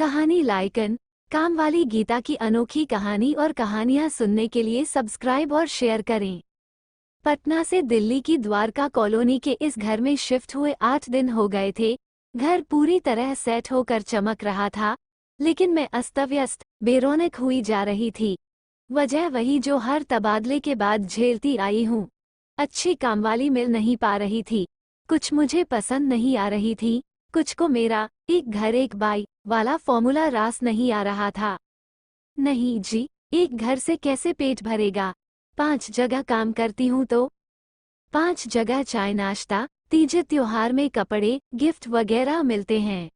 कहानी लाइकन। काम वाली गीता की अनोखी कहानी और कहानियां सुनने के लिए सब्सक्राइब और शेयर करें। पटना से दिल्ली की द्वारका कॉलोनी के इस घर में शिफ्ट हुए 8 दिन हो गए थे। घर पूरी तरह सेट होकर चमक रहा था, लेकिन मैं अस्तव्यस्त बेरौनक हुई जा रही थी। वजह वही जो हर तबादले के बाद झेलती आई हूँ। अच्छी कामवाली मिल नहीं पा रही थी, कुछ मुझे पसंद नहीं आ रही थी, कुछ को मेरा एक घर एक बाई वाला फॉर्मूला रास नहीं आ रहा था। नहीं जी, एक घर से कैसे पेट भरेगा। 5 जगह काम करती हूँ तो 5 जगह चाय नाश्ता, तीज त्योहार में कपड़े गिफ्ट वगैरह मिलते हैं।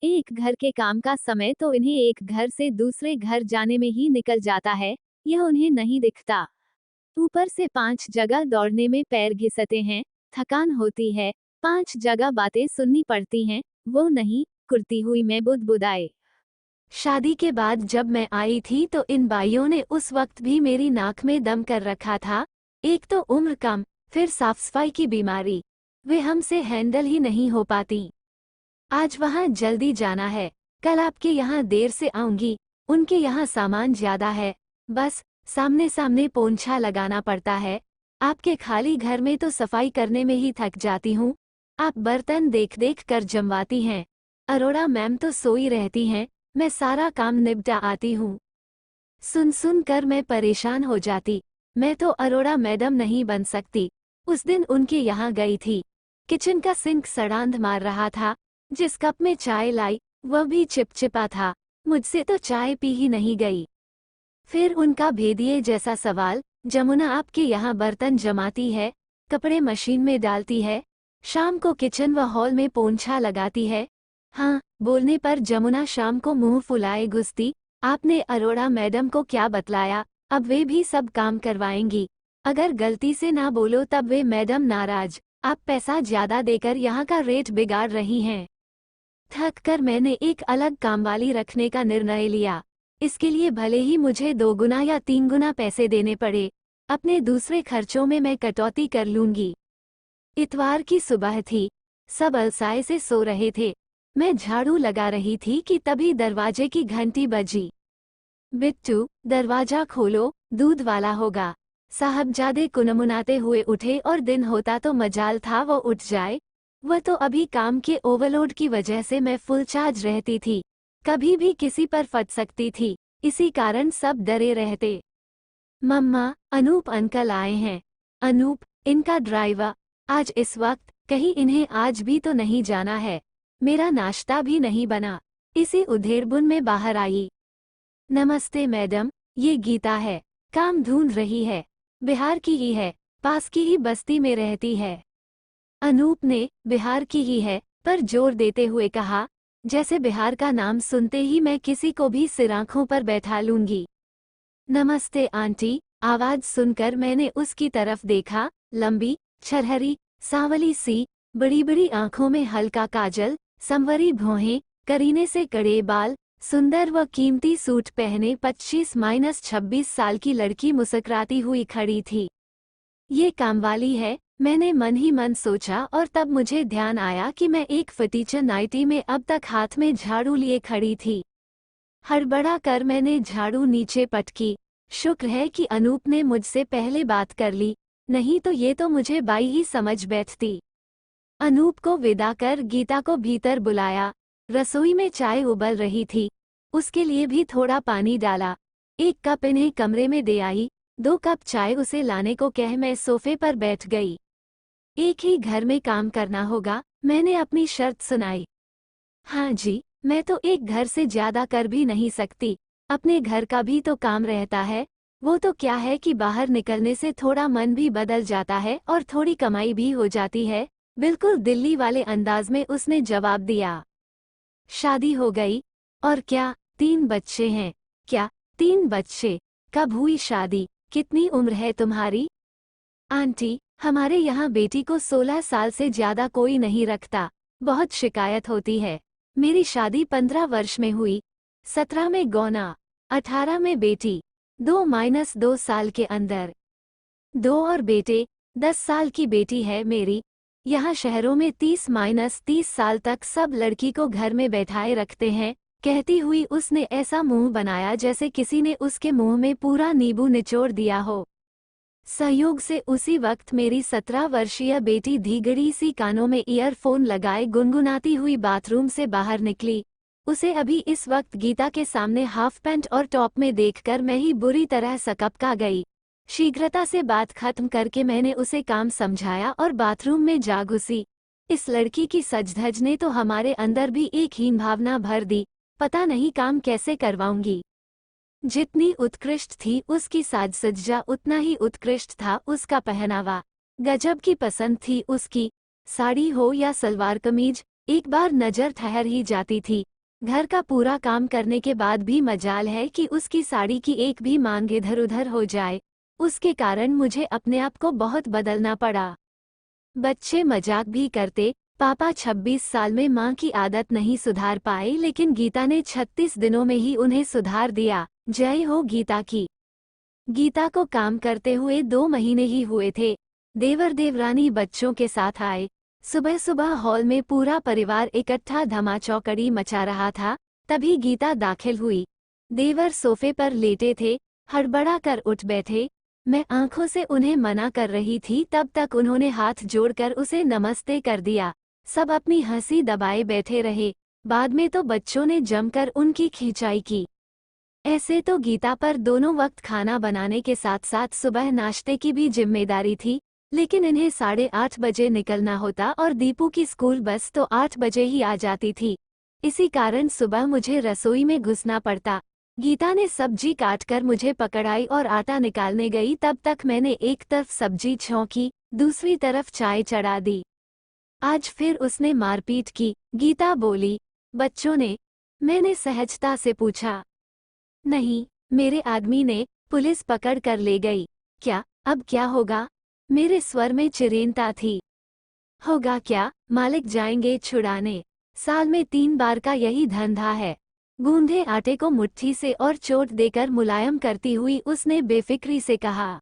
एक घर के काम का समय तो इन्हें एक घर से दूसरे घर जाने में ही निकल जाता है, यह उन्हें नहीं दिखता। ऊपर से 5 जगह दौड़ने में पैर घिसते हैं, थकान होती है। 5 जगह बातें सुननी पड़ती हैं, वो नहीं कुर्ती हुई मैं बुदबुदाए। शादी के बाद जब मैं आई थी तो इन बाइयों ने उस वक्त भी मेरी नाक में दम कर रखा था। एक तो उम्र कम, फिर साफ सफाई की बीमारी, वे हमसे हैंडल ही नहीं हो पाती। आज वहाँ जल्दी जाना है, कल आपके यहाँ देर से आऊंगी, उनके यहाँ सामान ज्यादा है, बस सामने सामने पोंछा लगाना पड़ता है। आपके खाली घर में तो सफाई करने में ही थक जाती हूँ। आप बर्तन देख देख कर जमवाती हैं। अरोड़ा मैम तो सोई रहती हैं, मैं सारा काम निपटा आती हूँ। सुन सुन कर मैं परेशान हो जाती। मैं तो अरोड़ा मैडम नहीं बन सकती। उस दिन उनके यहाँ गई थी, किचन का सिंक सड़ांध मार रहा था। जिस कप में चाय लाई वह भी चिपचिपा था, मुझसे तो चाय पी ही नहीं गई। फिर उनका भेदिए जैसा सवाल, जमुना आपके यहाँ बर्तन जमाती है, कपड़े मशीन में डालती है, शाम को किचन व हॉल में पोंछा लगाती है। हाँ, बोलने पर जमुना शाम को मुंह फुलाए घुसती। आपने अरोड़ा मैडम को क्या बतलाया, अब वे भी सब काम करवाएंगी। अगर गलती से ना बोलो तब वे मैडम नाराज, आप पैसा ज्यादा देकर यहाँ का रेट बिगाड़ रही हैं। थक कर मैंने एक अलग कामवाली रखने का निर्णय लिया। इसके लिए भले ही मुझे 2 गुना या 3 गुना पैसे देने पड़े, अपने दूसरे खर्चों में मैं कटौती कर लूंगी। इतवार की सुबह थी, सब अलसाए से सो रहे थे। मैं झाड़ू लगा रही थी कि तभी दरवाजे की घंटी बजी। बिट्टू, दरवाजा खोलो, दूध वाला होगा। साहबजादे कुनमुनाते हुए उठे और दिन होता तो मजाल था वो उठ जाए। वह तो अभी काम के ओवरलोड की वजह से मैं फुल चार्ज रहती थी, कभी भी किसी पर फट सकती थी, इसी कारण सब डरे रहते। मम्मा, अनूप अंकल आए हैं। अनूप, इनका ड्राइवर। आज इस वक्त कहीं इन्हें आज भी तो नहीं जाना है। मेरा नाश्ता भी नहीं बना। इसी उधेड़बुन में बाहर आई। नमस्ते मैडम, ये गीता है, काम ढूंढ रही है, बिहार की ही है, पास की ही बस्ती में रहती है। अनूप ने बिहार की ही है पर जोर देते हुए कहा, जैसे बिहार का नाम सुनते ही मैं किसी को भी सिर आंखों पर बैठा लूंगी। नमस्ते आंटी, आवाज सुनकर मैंने उसकी तरफ देखा। लंबी, छरहरी, सांवली सी, बड़ी बड़ी आंखों में हल्का काजल, संवरी भौहें, करीने से कड़े बाल, सुंदर व कीमती सूट पहने 25-26 साल की लड़की मुस्कुराती हुई खड़ी थी। ये कामवाली है, मैंने मन ही मन सोचा और तब मुझे ध्यान आया कि मैं एक फटीचर नाइटी में अब तक हाथ में झाड़ू लिए खड़ी थी। हड़बड़ा कर मैंने झाड़ू नीचे पटकी। शुक्र है कि अनूप ने मुझसे पहले बात कर ली, नहीं तो ये तो मुझे बाई ही समझ बैठती। अनूप को विदा कर गीता को भीतर बुलाया। रसोई में चाय उबल रही थी, उसके लिए भी थोड़ा पानी डाला। 1 कप इन्हें कमरे में दे आई, 2 कप चाय उसे लाने को कह मैं सोफे पर बैठ गई। एक ही घर में काम करना होगा, मैंने अपनी शर्त सुनाई। हाँ जी, मैं तो एक घर से ज्यादा कर भी नहीं सकती, अपने घर का भी तो काम रहता है। वो तो क्या है कि बाहर निकलने से थोड़ा मन भी बदल जाता है और थोड़ी कमाई भी हो जाती है, बिल्कुल दिल्ली वाले अंदाज में उसने जवाब दिया। शादी हो गई? और क्या, 3 बच्चे हैं? क्या 3 बच्चे? कब हुई शादी? कितनी उम्र है तुम्हारी? आंटी, हमारे यहाँ बेटी को 16 साल से ज्यादा कोई नहीं रखता, बहुत शिकायत होती है। मेरी शादी 15 वर्ष में हुई, 17 में गौना, 18 में बेटी, 2-2 साल के अंदर 2 और बेटे, 10 साल की बेटी है मेरी। यहाँ शहरों में 30-30 साल तक सब लड़की को घर में बैठाए रखते हैं, कहती हुई उसने ऐसा मुंह बनाया जैसे किसी ने उसके मुंह में पूरा नींबू निचोड़ दिया हो। संयोग से उसी वक्त मेरी 17 वर्षीय बेटी धीगड़ी सी कानों में ईयरफोन लगाए गुनगुनाती हुई बाथरूम से बाहर निकली। उसे अभी इस वक्त गीता के सामने हाफ पैंट और टॉप में देखकर मैं ही बुरी तरह सकपका गई। शीघ्रता से बात खत्म करके मैंने उसे काम समझाया और बाथरूम में जा घुसी। इस लड़की की सजधज ने तो हमारे अंदर भी एक हीन भावना भर दी, पता नहीं काम कैसे करवाऊंगी। जितनी उत्कृष्ट थी उसकी साज-सज्जा, उतना ही उत्कृष्ट था उसका पहनावा। गजब की पसंद थी उसकी, साड़ी हो या सलवार कमीज, एक बार नजर ठहर ही जाती थी। घर का पूरा काम करने के बाद भी मजाल है कि उसकी साड़ी की एक भी मांग इधर उधर हो जाए। उसके कारण मुझे अपने आप को बहुत बदलना पड़ा। बच्चे मजाक भी करते, पापा 26 साल में माँ की आदत नहीं सुधार पाए, लेकिन गीता ने 36 दिनों में ही उन्हें सुधार दिया। जय हो गीता की। गीता को काम करते हुए 2 महीने ही हुए थे। देवर देवरानी बच्चों के साथ आए। सुबह सुबह हॉल में पूरा परिवार इकट्ठा धमाचौकड़ी मचा रहा था, तभी गीता दाखिल हुई। देवर सोफे पर लेटे थे, हड़बड़ा कर उठ बैठे। मैं आंखों से उन्हें मना कर रही थी, तब तक उन्होंने हाथ जोड़कर उसे नमस्ते कर दिया। सब अपनी हंसी दबाए बैठे रहे। बाद में तो बच्चों ने जमकर उनकी खिंचाई की। ऐसे तो गीता पर दोनों वक्त खाना बनाने के साथ साथ सुबह नाश्ते की भी जिम्मेदारी थी, लेकिन इन्हें 8:30 बजे निकलना होता और दीपू की स्कूल बस तो 8 बजे ही आ जाती थी। इसी कारण सुबह मुझे रसोई में घुसना पड़ता। गीता ने सब्जी काटकर मुझे पकड़ाई और आटा निकालने गई, तब तक मैंने एक तरफ सब्जी छौंकी, दूसरी तरफ चाय चढ़ा दी। आज फिर उसने मारपीट की, गीता बोली। बच्चों ने? मैंने सहजता से पूछा। नहीं, मेरे आदमी ने, पुलिस पकड़ कर ले गई। क्या? अब क्या होगा? मेरे स्वर में चिरेंता थी। होगा क्या, मालिक जाएंगे छुड़ाने। साल में 3 बार का यही धंधा है। गूंधे आटे को मुट्ठी से और चोट देकर मुलायम करती हुई उसने बेफिक्री से कहा।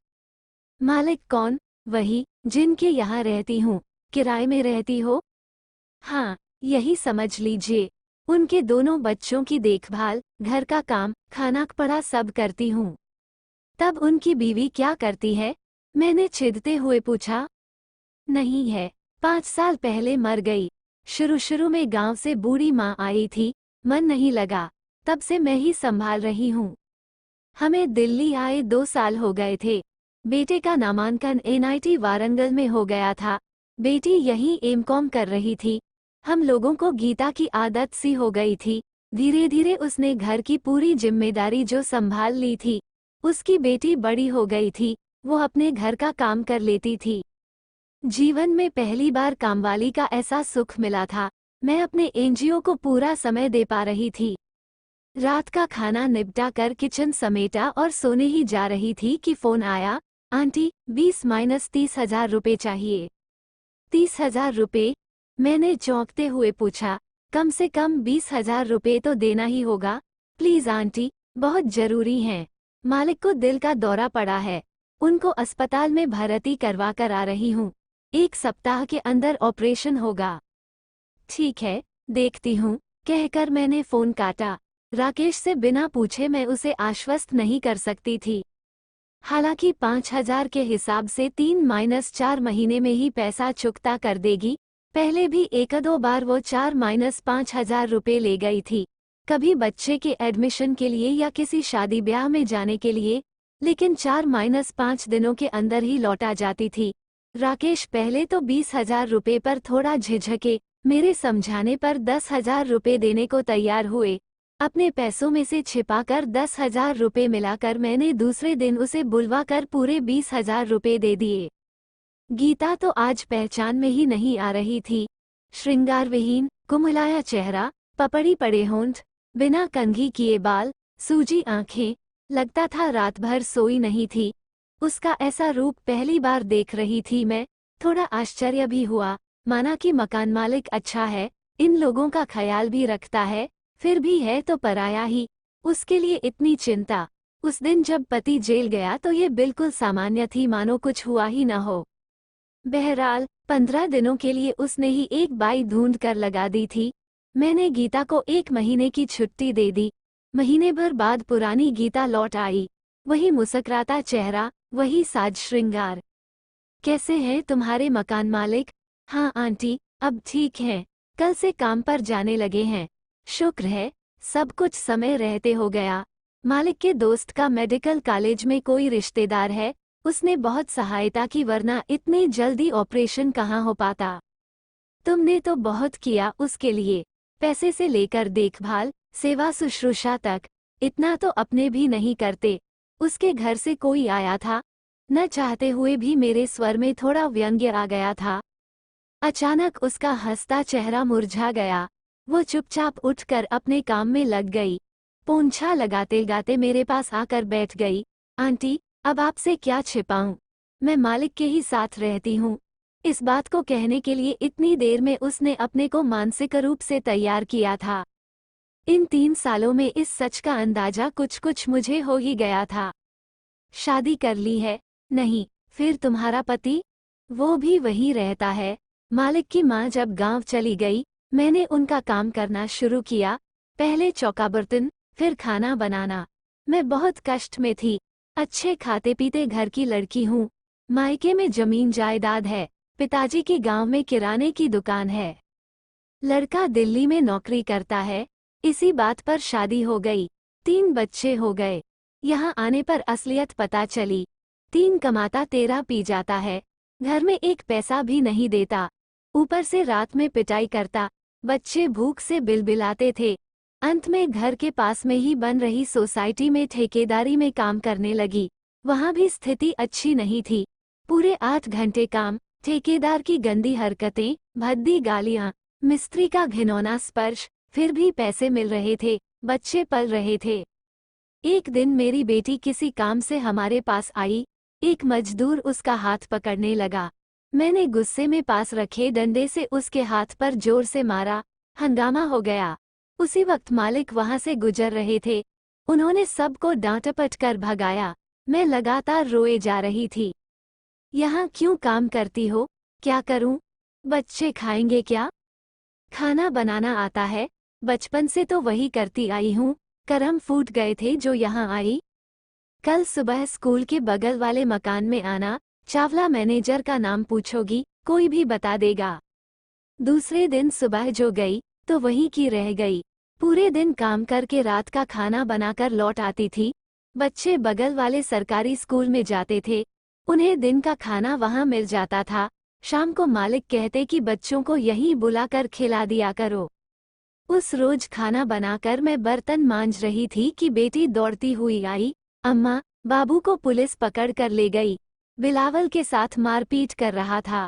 मालिक कौन? वही, जिनके यहाँ रहती हूँ। किराए में रहती हो? हाँ, यही समझ लीजिए। उनके दोनों बच्चों की देखभाल, घर का काम, खाना पड़ा सब करती हूँ। तब उनकी बीवी क्या करती है? मैंने चिढ़ते हुए पूछा। नहीं है, 5 साल पहले मर गई। शुरू में गांव से बूढ़ी माँ आई थी, मन नहीं लगा, तब से मैं ही संभाल रही हूँ। हमें दिल्ली आए 2 साल हो गए थे। बेटे का नामांकन NIT वारंगल में हो गया था। बेटी यहीं एमकॉम कर रही थी। हम लोगों को गीता की आदत सी हो गई थी। धीरे धीरे उसने घर की पूरी जिम्मेदारी जो संभाल ली थी। उसकी बेटी बड़ी हो गई थी, वो अपने घर का काम कर लेती थी। जीवन में पहली बार कामवाली का ऐसा सुख मिला था। मैं अपने NGO को पूरा समय दे पा रही थी। रात का खाना निपटा कर किचन समेटा और सोने ही जा रही थी कि फोन आया। आंटी, 20-30 हजार रुपये चाहिए। 30 हजार रुपये? मैंने चौंकते हुए पूछा। कम से कम 20 हजार रुपये तो देना ही होगा। प्लीज आंटी, बहुत जरूरी हैं। मालिक को दिल का दौरा पड़ा है, उनको अस्पताल में भर्ती करवा कर आ रही हूँ। 1 सप्ताह के अंदर ऑपरेशन होगा। ठीक है, देखती हूँ, कहकर मैंने फोन काटा। राकेश से बिना पूछे मैं उसे आश्वस्त नहीं कर सकती थी। हालांकि 5,000 के हिसाब से 3-4 महीने में ही पैसा चुकता कर देगी। पहले भी 1-2 बार वो 4-5 हजार रुपये ले गई थी, कभी बच्चे के एडमिशन के लिए या किसी शादी ब्याह में जाने के लिए, लेकिन 4-5 दिनों के अंदर ही लौटा जाती थी। राकेश पहले तो 20 हजार रुपये पर थोड़ा झिझके, मेरे समझाने पर 10 हजार रुपये देने को तैयार हुए। अपने पैसों में से छिपाकर 10 हजार रुपये मिलाकर मैंने दूसरे दिन उसे बुलवा कर पूरे 20 हजार रुपये दे दिए। गीता तो आज पहचान में ही नहीं आ रही थी। श्रृंगार विहीन, कुम्हलाया चेहरा, पपड़ी पड़े होंठ, बिना कंघी किए बाल, सूजी आंखें, लगता था रात भर सोई नहीं थी। उसका ऐसा रूप पहली बार देख रही थी मैं। थोड़ा आश्चर्य भी हुआ, माना कि मकान मालिक अच्छा है, इन लोगों का ख्याल भी रखता है, फिर भी है तो पराया ही, उसके लिए इतनी चिंता। उस दिन जब पति जेल गया तो ये बिल्कुल सामान्य थी, मानो कुछ हुआ ही न हो। बहरहाल 15 दिनों के लिए उसने ही एक बाई ढूंढ कर लगा दी थी। मैंने गीता को 1 महीने की छुट्टी दे दी। महीने भर बाद पुरानी गीता लौट आई। वही मुस्कुराता चेहरा, वही साज श्रृंगार। कैसे हैं तुम्हारे मकान मालिक? हाँ आंटी, अब ठीक हैं। कल से काम पर जाने लगे हैं। शुक्र है, सब कुछ समय रहते हो गया। मालिक के दोस्त का मेडिकल कॉलेज में कोई रिश्तेदार है, उसने बहुत सहायता की, वरना इतनी जल्दी ऑपरेशन कहाँ हो पाता। तुमने तो बहुत किया उसके लिए, पैसे से लेकर देखभाल, सेवा शुश्रूषा तक। इतना तो अपने भी नहीं करते। उसके घर से कोई आया था। न चाहते हुए भी मेरे स्वर में थोड़ा व्यंग्य आ गया था। अचानक उसका हंसता चेहरा मुरझा गया। वो चुपचाप उठकर अपने काम में लग गई। पोंछा लगाते लगाते मेरे पास आकर बैठ गई। आंटी, अब आपसे क्या छिपाऊं? मैं मालिक के ही साथ रहती हूँ। इस बात को कहने के लिए इतनी देर में उसने अपने को मानसिक रूप से तैयार किया था। इन 3 सालों में इस सच का अंदाजा कुछ कुछ मुझे हो ही गया था। शादी कर ली है? नहीं। फिर तुम्हारा पति? वो भी वहीं रहता है। मालिक की माँ जब गांव चली गई, मैंने उनका काम करना शुरू किया। पहले चौका बर्तन, फिर खाना बनाना। मैं बहुत कष्ट में थी। अच्छे खाते पीते घर की लड़की हूँ। मायके में जमीन जायदाद है। पिताजी की गांव में किराने की दुकान है। लड़का दिल्ली में नौकरी करता है। इसी बात पर शादी हो गई। 3 बच्चे हो गए। यहाँ आने पर असलियत पता चली। 3 कमाता 13 पी जाता है। घर में एक पैसा भी नहीं देता। ऊपर से रात में पिटाई करता। बच्चे भूख से बिलबिलाते थे। अंत में घर के पास में ही बन रही सोसाइटी में ठेकेदारी में काम करने लगी। वहाँ भी स्थिति अच्छी नहीं थी। पूरे 8 घंटे काम, ठेकेदार की गंदी हरकतें, भद्दी गालियाँ, मिस्त्री का घिनौना स्पर्श, फिर भी पैसे मिल रहे थे, बच्चे पल रहे थे। एक दिन मेरी बेटी किसी काम से हमारे पास आई। एक मजदूर उसका हाथ पकड़ने लगा। मैंने गुस्से में पास रखे डंडे से उसके हाथ पर जोर से मारा। हंगामा हो गया। उसी वक्त मालिक वहां से गुजर रहे थे। उन्होंने सबको डांट-डपट कर भगाया। मैं लगातार रोए जा रही थी। यहाँ क्यों काम करती हो? क्या करूं? बच्चे खाएंगे क्या? खाना बनाना आता है? बचपन से तो वही करती आई हूँ। करम फूट गए थे जो यहाँ आई। कल सुबह स्कूल के बगल वाले मकान में आना। चावला मैनेजर का नाम पूछोगी, कोई भी बता देगा। दूसरे दिन सुबह जो गई, तो वहीं की रह गई। पूरे दिन काम करके रात का खाना बनाकर लौट आती थी। बच्चे बगल वाले सरकारी स्कूल में जाते थे। उन्हें दिन का खाना वहाँ मिल जाता था। शाम को मालिक कहते कि बच्चों को यहीं बुलाकर खिला दिया करो। उस रोज खाना बनाकर मैं बर्तन मांज रही थी कि बेटी दौड़ती हुई आई। अम्मा, बाबू को पुलिस पकड़ कर ले गई। बिलावल के साथ मारपीट कर रहा था।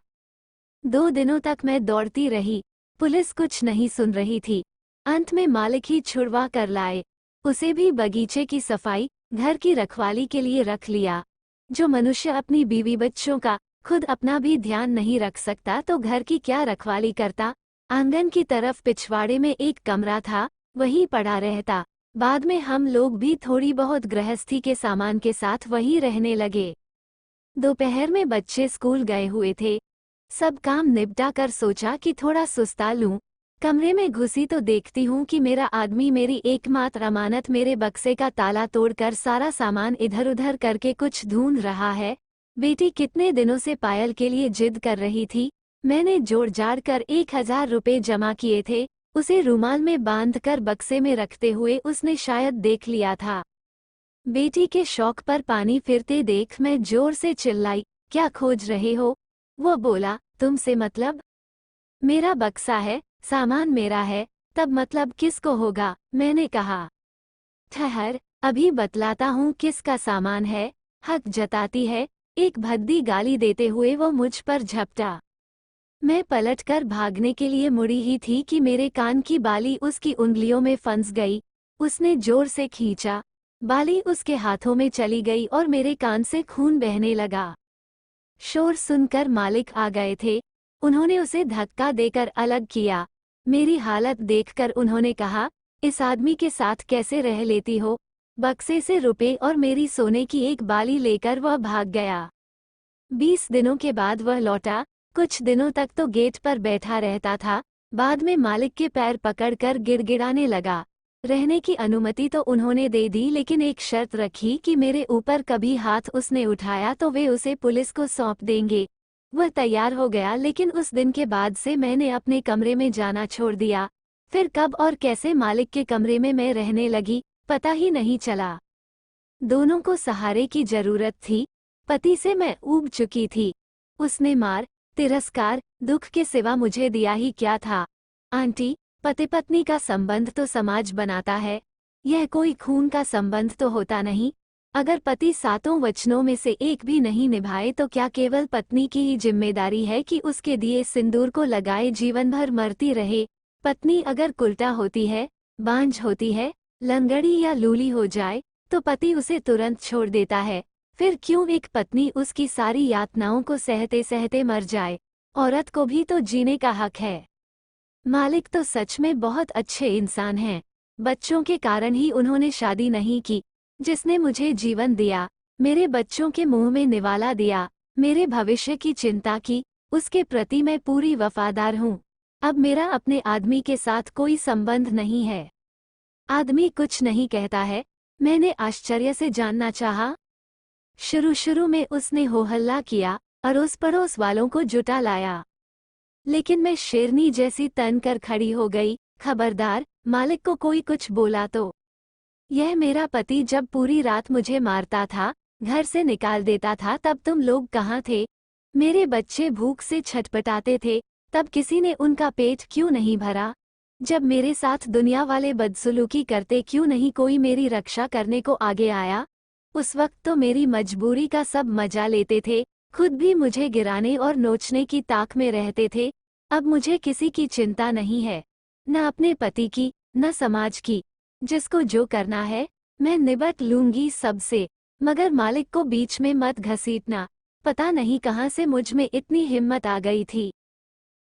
2 दिनों तक मैं दौड़ती रही। पुलिस कुछ नहीं सुन रही थी। अंत में मालिक ही छुड़वा कर लाए। उसे भी बगीचे की सफाई, घर की रखवाली के लिए रख लिया। जो मनुष्य अपनी बीवी बच्चों का, खुद अपना भी ध्यान नहीं रख सकता तो घर की क्या रखवाली करता। आंगन की तरफ पिछवाड़े में एक कमरा था, वहीं पड़ा रहता। बाद में हम लोग भी थोड़ी बहुत गृहस्थी के सामान के साथ वहीं रहने लगे। दोपहर में बच्चे स्कूल गए हुए थे। सब काम निपटा कर सोचा कि थोड़ा सुस्ता लूं। कमरे में घुसी तो देखती हूँ कि मेरा आदमी मेरी एकमात्र अमानत मेरे बक्से का ताला तोड़कर सारा सामान इधर उधर करके कुछ ढूंढ रहा है। बेटी कितने दिनों से पायल के लिए जिद कर रही थी। मैंने जोड़ जाड़ कर 1000 रुपये जमा किए थे। उसे रुमाल में बांधकर बक्से में रखते हुए उसने शायद देख लिया था। बेटी के शौक पर पानी फिरते देख मैं जोर से चिल्लाई, क्या खोज रहे हो? वो बोला, तुमसे मतलब? मेरा बक्सा है, सामान मेरा है, तब मतलब किसको होगा? मैंने कहा। ठहर, अभी बतलाता हूँ किसका सामान है। हक जताती है। एक भद्दी गाली देते हुए वो मुझ पर झपटा। मैं पलटकर भागने के लिए मुड़ी ही थी कि मेरे कान की बाली उसकी उंगलियों में फंस गई। उसने जोर से खींचा। बाली उसके हाथों में चली गई और मेरे कान से खून बहने लगा। शोर सुनकर मालिक आ गए थे। उन्होंने उसे धक्का देकर अलग किया। मेरी हालत देखकर उन्होंने कहा, इस आदमी के साथ कैसे रह लेती हो? बक्से से रुपए और मेरी सोने की एक बाली लेकर वह भाग गया। 20 दिनों के बाद वह लौटा। कुछ दिनों तक तो गेट पर बैठा रहता था, बाद में मालिक के पैर पकड़कर गिड़गिड़ाने लगा। रहने की अनुमति तो उन्होंने दे दी, लेकिन एक शर्त रखी कि मेरे ऊपर कभी हाथ उसने उठाया तो वे उसे पुलिस को सौंप देंगे। वह तैयार हो गया, लेकिन उस दिन के बाद से मैंने अपने कमरे में जाना छोड़ दिया। फिर कब और कैसे मालिक के कमरे में मैं रहने लगी, पता ही नहीं चला। दोनों को सहारे की जरूरत थी। पति से मैं ऊब चुकी थी। उसने मार, तिरस्कार, दुख के सिवा मुझे दिया ही क्या था। आंटी, पति पत्नी का संबंध तो समाज बनाता है, यह कोई खून का संबंध तो होता नहीं। अगर पति 7 वचनों में से एक भी नहीं निभाए तो क्या केवल पत्नी की ही जिम्मेदारी है कि उसके दिए सिंदूर को लगाए जीवन भर मरती रहे? पत्नी अगर कुलटा होती है, बांझ होती है, लंगड़ी या लूली हो जाए तो पति उसे तुरंत छोड़ देता है। फिर क्यों एक पत्नी उसकी सारी यातनाओं को सहते सहते मर जाए? औरत को भी तो जीने का हक है। मालिक तो सच में बहुत अच्छे इंसान हैं। बच्चों के कारण ही उन्होंने शादी नहीं की। जिसने मुझे जीवन दिया, मेरे बच्चों के मुंह में निवाला दिया, मेरे भविष्य की चिंता की, उसके प्रति मैं पूरी वफादार हूँ। अब मेरा अपने आदमी के साथ कोई संबंध नहीं है। आदमी कुछ नहीं कहता है? मैंने आश्चर्य से जानना चाहा। शुरू में उसने हो हल्ला किया, अड़ोस पड़ोस वालों को जुटा लाया, लेकिन मैं शेरनी जैसी तन कर खड़ी हो गई। खबरदार, मालिक को कोई कुछ बोला तो। यह मेरा पति जब पूरी रात मुझे मारता था, घर से निकाल देता था, तब तुम लोग कहाँ थे? मेरे बच्चे भूख से छटपटाते थे, तब किसी ने उनका पेट क्यों नहीं भरा? जब मेरे साथ दुनिया वाले बदसलूकी करते, क्यों नहीं कोई मेरी रक्षा करने को आगे आया? उस वक्त तो मेरी मजबूरी का सब मजा लेते थे, खुद भी मुझे गिराने और नोचने की ताक में रहते थे। अब मुझे किसी की चिंता नहीं है, न अपने पति की, न समाज की। जिसको जो करना है, मैं निपट लूंगी सबसे, मगर मालिक को बीच में मत घसीटना। पता नहीं कहाँ से मुझ में इतनी हिम्मत आ गई थी।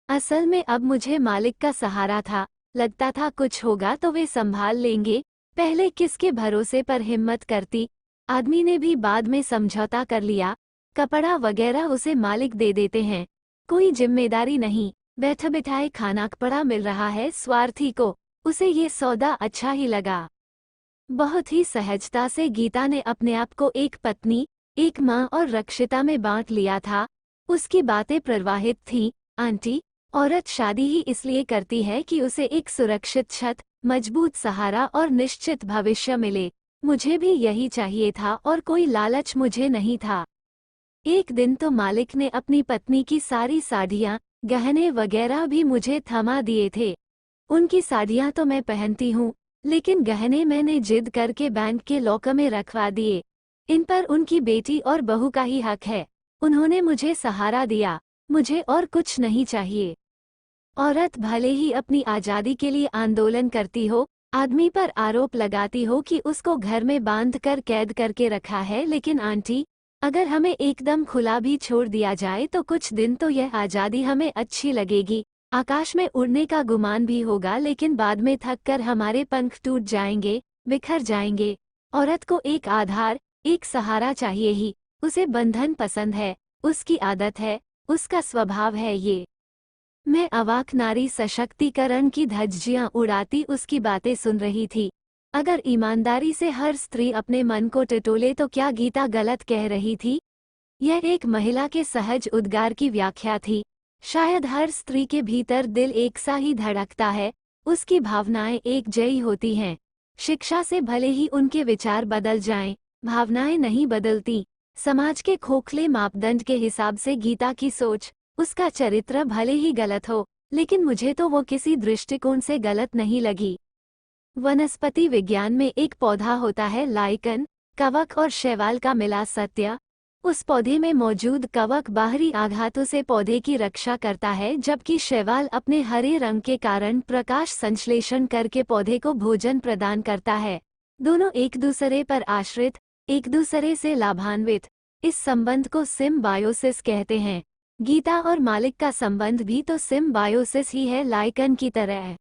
असल में अब मुझे मालिक का सहारा था। लगता था कुछ होगा तो वे संभाल लेंगे। पहले किसके भरोसे पर हिम्मत करती। आदमी ने भी बाद में समझौता कर लिया, कपड़ा वगैरह उसे मालिक दे देते हैं, कोई जिम्मेदारी नहीं। बैठे बिठाए खाना पड़ा मिल रहा है स्वार्थी को, उसे ये सौदा अच्छा ही लगा। बहुत ही सहजता से गीता ने अपने आप को एक पत्नी, एक माँ और रक्षिता में बांट लिया था। उसकी बातें प्रवाहित थीं। आंटी, औरत शादी ही इसलिए करती है कि उसे एक सुरक्षित छत, मजबूत सहारा और निश्चित भविष्य मिले। मुझे भी यही चाहिए था और कोई लालच मुझे नहीं था। एक दिन तो मालिक ने अपनी पत्नी की सारी साड़ियाँ, गहने वगैरह भी मुझे थमा दिए थे। उनकी साड़ियाँ तो मैं पहनती हूँ, लेकिन गहने मैंने जिद करके बैंक के लॉकर में रखवा दिए। इन पर उनकी बेटी और बहू का ही हक है। उन्होंने मुझे सहारा दिया, मुझे और कुछ नहीं चाहिए। औरत भले ही अपनी आज़ादी के लिए आंदोलन करती हो, आदमी पर आरोप लगाती हो कि उसको घर में बांधकर कैद करके रखा है, लेकिन आंटी, अगर हमें एकदम खुला भी छोड़ दिया जाए तो कुछ दिन तो यह आज़ादी हमें अच्छी लगेगी। आकाश में उड़ने का गुमान भी होगा, लेकिन बाद में थक कर हमारे पंख टूट जाएंगे, बिखर जाएंगे। औरत को एक आधार, एक सहारा चाहिए ही। उसे बंधन पसंद है, उसकी आदत है, उसका स्वभाव है ये। मैं अवाक नारी सशक्तिकरण की धज्जियां उड़ाती उसकी बातें सुन रही थी। अगर ईमानदारी से हर स्त्री अपने मन को टटोले तो क्या गीता गलत कह रही थी? यह एक महिला के सहज उद्गार की व्याख्या थी। शायद हर स्त्री के भीतर दिल एक सा ही धड़कता है, उसकी भावनाएं एक जैसी होती हैं। शिक्षा से भले ही उनके विचार बदल जाएं, भावनाएं नहीं बदलती। समाज के खोखले मापदंड के हिसाब से गीता की सोच, उसका चरित्र भले ही गलत हो, लेकिन मुझे तो वो किसी दृष्टिकोण से गलत नहीं लगी। वनस्पति विज्ञान में एक पौधा होता है लाइकन, कवक और शैवाल का मिला सत्य। उस पौधे में मौजूद कवक बाहरी आघातों से पौधे की रक्षा करता है, जबकि शैवाल अपने हरे रंग के कारण प्रकाश संश्लेषण करके पौधे को भोजन प्रदान करता है। दोनों एक दूसरे पर आश्रित, एक दूसरे से लाभान्वित। इस संबंध को सिम्बायोसिस कहते हैं। गीता और मालिक का संबंध भी तो सिम्बायोसिस ही है, लाइकन की तरह।